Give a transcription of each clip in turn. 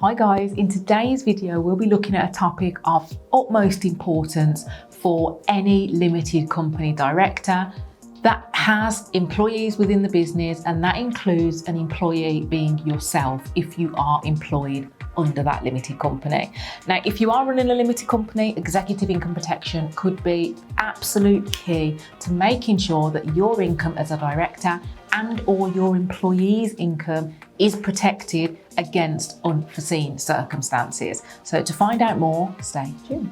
Hi guys, in today's video we'll be looking at a topic of utmost importance for any limited company director that has employees within the business, and that includes an employee being yourself if you are employed under that limited company. Now, if you are running a limited company, executive income protection could be absolute key to making sure that your income as a director and or your employees' income is protected against unforeseen circumstances. So to find out more, stay tuned.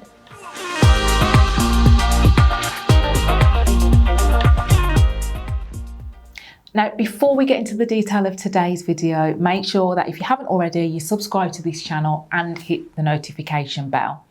Now, before we get into the detail of today's video, make sure that if you haven't already, you subscribe to this channel and hit the notification bell.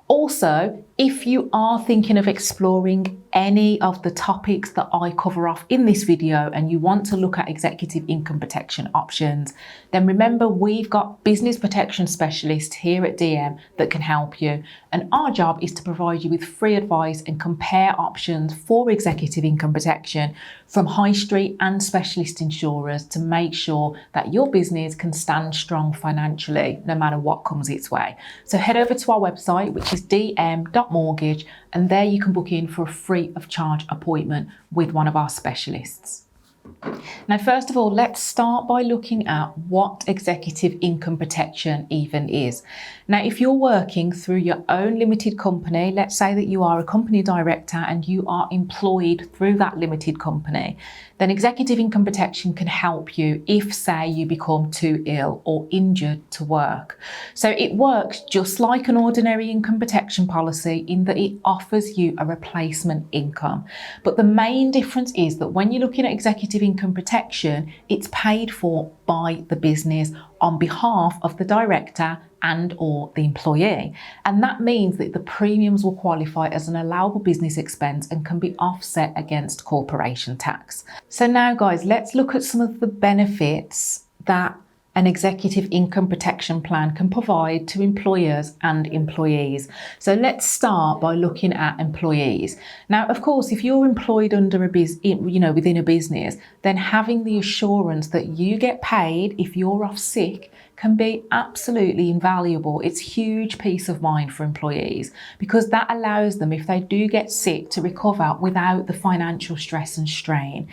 Also, if you are thinking of exploring any of the topics that I cover off in this video and you want to look at executive income protection options, then remember we've got business protection specialists here at DM that can help you. And our job is to provide you with free advice and compare options for executive income protection from high street and specialist insurers to make sure that your business can stand strong financially no matter what comes its way. So head over to our website, which is dm.mortgage, and there you can book in for a free of charge appointment with one of our specialists. Now, first of all, let's start by looking at what executive income protection even is. Now, if you're working through your own limited company, let's say that you are a company director and you are employed through that limited company, then executive income protection can help you if, say, you become too ill or injured to work. So it works just like an ordinary income protection policy in that it offers you a replacement income. But the main difference is that when you're looking at executive income protection, it's paid for by the business on behalf of the director and or the employee. And that means that the premiums will qualify as an allowable business expense and can be offset against corporation tax. So now guys, let's look at some of the benefits that an executive income protection plan can provide to employers and employees. So let's start by looking at employees. Now, of course, if you're employed under within a business, then having the assurance that you get paid if you're off sick can be absolutely invaluable. It's huge peace of mind for employees because that allows them, if they do get sick, to recover without the financial stress and strain.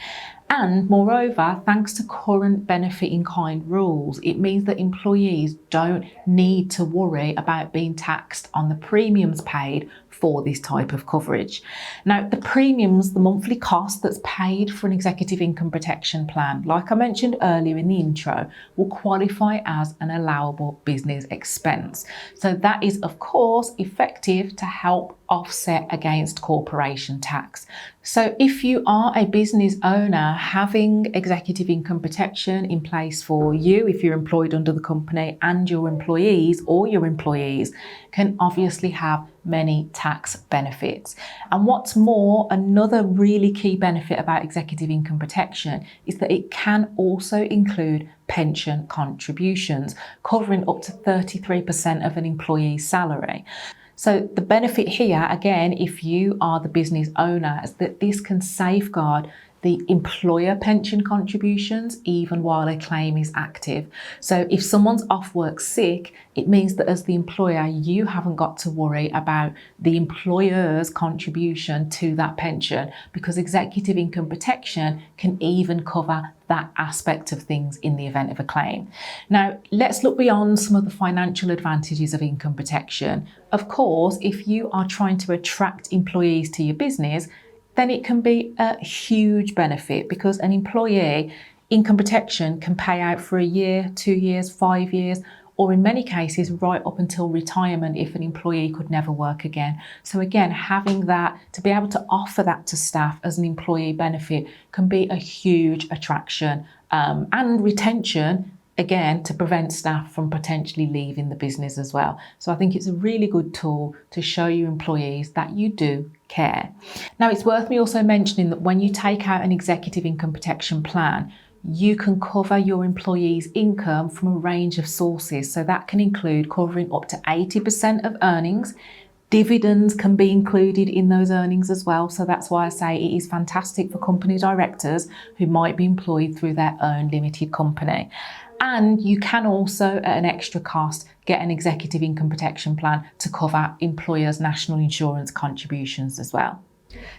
And moreover, thanks to current benefit in kind rules, it means that employees don't need to worry about being taxed on the premiums paid for this type of coverage. Now, the premiums, the monthly cost that's paid for an executive income protection plan, like I mentioned earlier in the intro, will qualify as an allowable business expense. So that is, of course, effective to help offset against corporation tax. So if you are a business owner, having executive income protection in place for you, if you're employed under the company, and your employees can obviously have many tax benefits. And what's more, another really key benefit about executive income protection is that it can also include pension contributions, covering up to 33% of an employee's salary. So the benefit here, again, if you are the business owner, is that this can safeguard the employer pension contributions even while a claim is active. So if someone's off work sick, it means that as the employer, you haven't got to worry about the employer's contribution to that pension because executive income protection can even cover that aspect of things in the event of a claim. Now, let's look beyond some of the financial advantages of income protection. Of course, if you are trying to attract employees to your business, then it can be a huge benefit because an employee income protection can pay out for a year, 2 years, 5 years, or in many cases right up until retirement if an employee could never work again. So again, having that, to be able to offer that to staff as an employee benefit can be a huge attraction and retention, again, to prevent staff from potentially leaving the business as well. So I think it's a really good tool to show your employees that you do care. Now, it's worth me also mentioning that when you take out an executive income protection plan, you can cover your employees' income from a range of sources. So that can include covering up to 80% of earnings. Dividends can be included in those earnings as well. So that's why I say it is fantastic for company directors who might be employed through their own limited company. And you can also, at an extra cost, get an executive income protection plan to cover employers' national insurance contributions as well.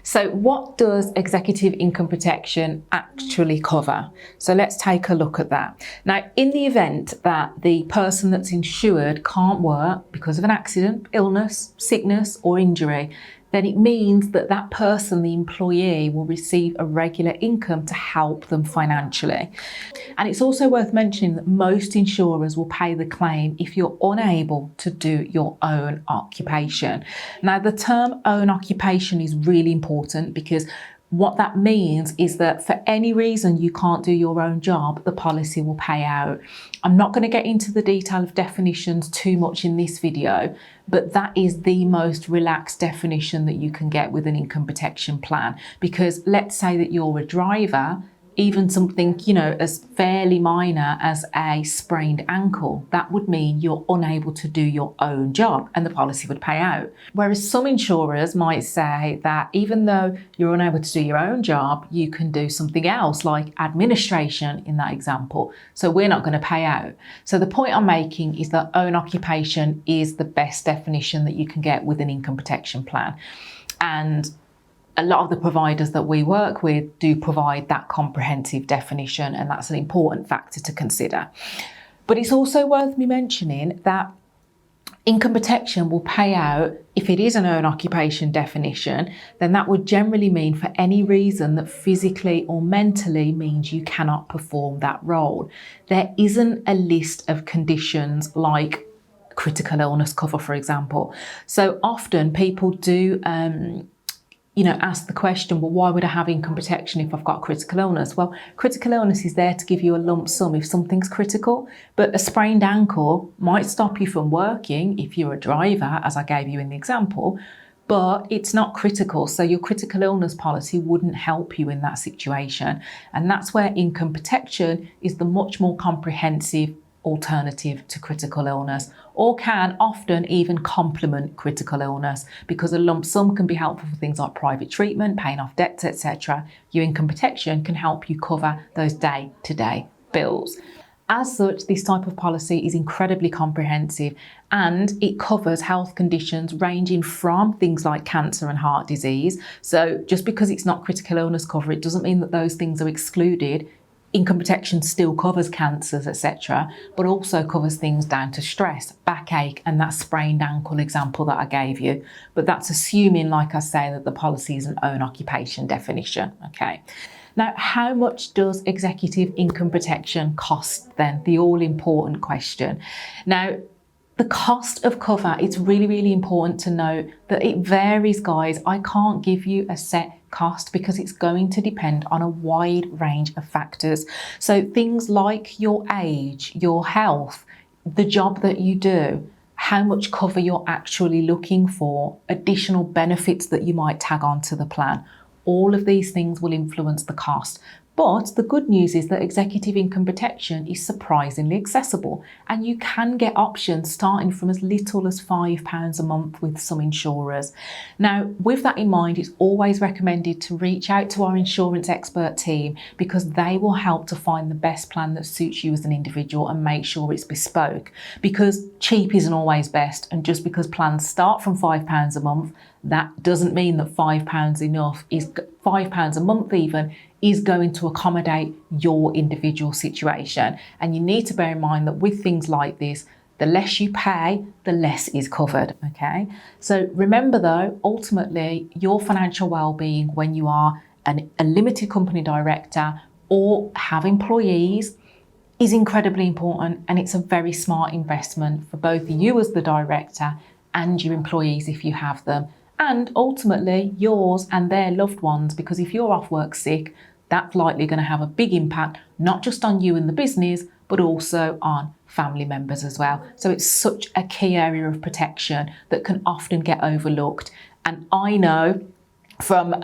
So what does executive income protection actually cover? So let's take a look at that. Now, in the event that the person that's insured can't work because of an accident, illness, sickness, or injury, then it means that that person, the employee, will receive a regular income to help them financially. And it's also worth mentioning that most insurers will pay the claim if you're unable to do your own occupation. Now, the term own occupation is really important because what that means is that for any reason you can't do your own job, the policy will pay out. I'm not going to get into the detail of definitions too much in this video, but that is the most relaxed definition that you can get with an income protection plan. Because let's say that you're a driver, even something, as fairly minor as a sprained ankle, that would mean you're unable to do your own job and the policy would pay out. Whereas some insurers might say that even though you're unable to do your own job, you can do something else like administration in that example. So we're not going to pay out. So the point I'm making is that own occupation is the best definition that you can get with an income protection plan. And a lot of the providers that we work with do provide that comprehensive definition, and that's an important factor to consider. But it's also worth me mentioning that income protection will pay out if it is an own occupation definition, then that would generally mean for any reason that physically or mentally means you cannot perform that role. There isn't a list of conditions like critical illness cover, for example. So often people do ask the question, well, why would I have income protection if I've got critical illness? Well, critical illness is there to give you a lump sum if something's critical, but a sprained ankle might stop you from working if you're a driver, as I gave you in the example, but it's not critical. So your critical illness policy wouldn't help you in that situation. And that's where income protection is the much more comprehensive alternative to critical illness, or can often even complement critical illness, because a lump sum can be helpful for things like private treatment, paying off debts, etc. Your income protection can help you cover those day-to-day bills. As such, this type of policy is incredibly comprehensive and it covers health conditions ranging from things like cancer and heart disease. So just because it's not critical illness cover, it doesn't mean that those things are excluded. Income protection still covers cancers, etc., but also covers things down to stress, backache, and that sprained ankle example that I gave you. But that's assuming, like I say, that the policy is an own occupation definition, okay? Now, how much does executive income protection cost then? The all-important question. Now, the cost of cover, it's really, really important to note that it varies, guys. I can't give you a set cost because it's going to depend on a wide range of factors. So things like your age, your health, the job that you do, how much cover you're actually looking for, additional benefits that you might tag onto the plan. All of these things will influence the cost. But the good news is that executive income protection is surprisingly accessible, and you can get options starting from as little as £5 a month with some insurers. Now, with that in mind, it's always recommended to reach out to our insurance expert team because they will help to find the best plan that suits you as an individual and make sure it's bespoke, because cheap isn't always best, and just because plans start from £5 a month, that doesn't mean that £5 enough is £5 a month even is going to accommodate your individual situation. And you need to bear in mind that with things like this, the less you pay, the less is covered, okay? So remember though, ultimately, your financial well-being when you are a limited company director or have employees is incredibly important, and it's a very smart investment for both you as the director and your employees if you have them, and ultimately yours and their loved ones, because if you're off work sick, that's likely going to have a big impact, not just on you and the business, but also on family members as well. So it's such a key area of protection that can often get overlooked. And I know from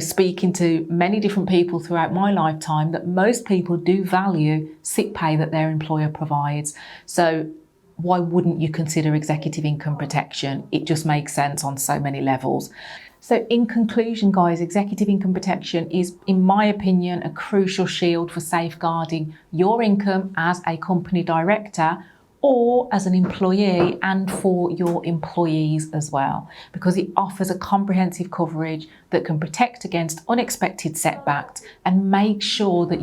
speaking to many different people throughout my lifetime that most people do value sick pay that their employer provides. So why wouldn't you consider executive income protection? It just makes sense on so many levels. So in conclusion, guys, executive income protection is, in my opinion, a crucial shield for safeguarding your income as a company director or as an employee, and for your employees as well, because it offers a comprehensive coverage that can protect against unexpected setbacks and make sure that